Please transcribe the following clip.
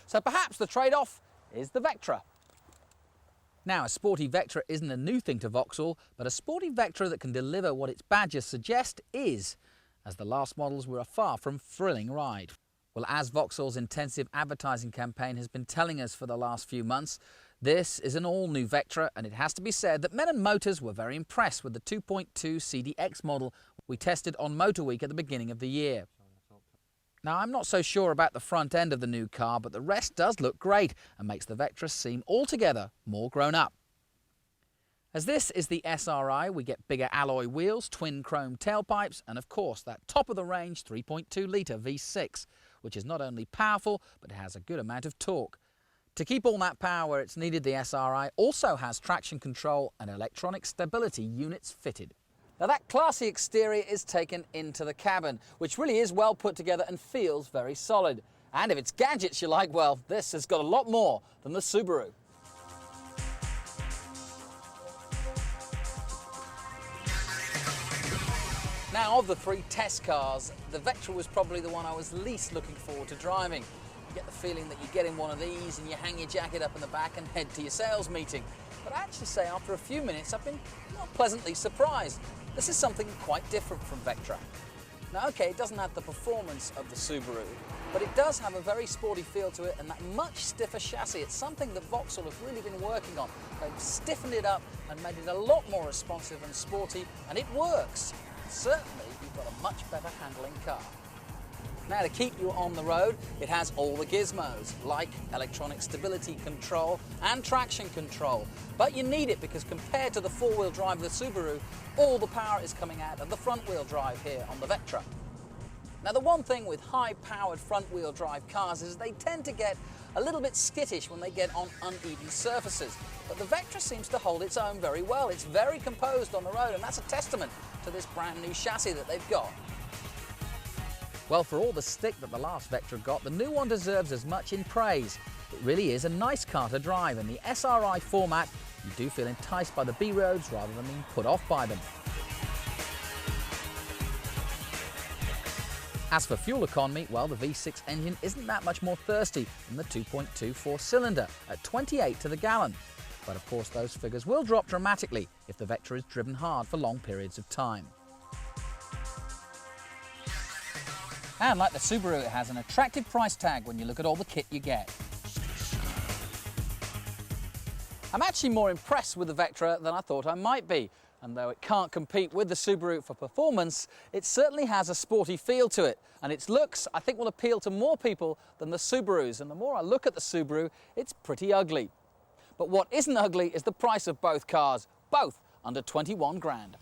So perhaps the trade-off is the Vectra. Now, a Sporty Vectra isn't a new thing to Vauxhall, but a Sporty Vectra that can deliver what its badges suggest is, as the last models were a far from thrilling ride. Well, as Vauxhall's intensive advertising campaign has been telling us for the last few months, this is an all-new Vectra, and it has to be said that Men & Motors were very impressed with the 2.2 CDX model we tested on Motor Week at the beginning of the year. Now, I'm not so sure about the front end of the new car, but the rest does look great and makes the Vectra seem altogether more grown up. As this is the SRI, we get bigger alloy wheels, twin chrome tailpipes, and of course that top-of-the-range 3.2 litre V6, which is not only powerful, but it has a good amount of torque. To keep all that power where it's needed, the SRI also has traction control and electronic stability units fitted. Now, that classy exterior is taken into the cabin, which really is well put together and feels very solid. And if it's gadgets you like, well, this has got a lot more than the Subaru. Now, of the three test cars, the Vectra was probably the one I was least looking forward to driving. You get the feeling that you get in one of these and you hang your jacket up in the back and head to your sales meeting. But I actually say after a few minutes I've been pleasantly surprised. This is something quite different from Vectra. Now, okay, it doesn't have the performance of the Subaru, but it does have a very sporty feel to it and that much stiffer chassis. It's something that Vauxhall have really been working on. They've stiffened it up and made it a lot more responsive and sporty, and it works. Certainly, you've got a much better handling car. Now, to keep you on the road, it has all the gizmos, like electronic stability control and traction control. But you need it because compared to the four-wheel drive of the Subaru, all the power is coming out of the front-wheel drive here on the Vectra. Now, the one thing with high-powered front-wheel drive cars is they tend to get a little bit skittish when they get on uneven surfaces. But the Vectra seems to hold its own very well. It's very composed on the road, and that's a testament to this brand new chassis that they've got. Well, for all the stick that the last Vectra got, the new one deserves as much in praise. It really is a nice car to drive. In the SRI format, you do feel enticed by the B-roads rather than being put off by them. As for fuel economy, well, the V6 engine isn't that much more thirsty than the 2.2 four-cylinder at 28 to the gallon. But of course, those figures will drop dramatically if the Vectra is driven hard for long periods of time. And like the Subaru, it has an attractive price tag when you look at all the kit you get. I'm actually more impressed with the Vectra than I thought I might be. And though it can't compete with the Subaru for performance, it certainly has a sporty feel to it. And its looks, I think, will appeal to more people than the Subarus. And the more I look at the Subaru, it's pretty ugly. But what isn't ugly is the price of both cars, both under 21 grand.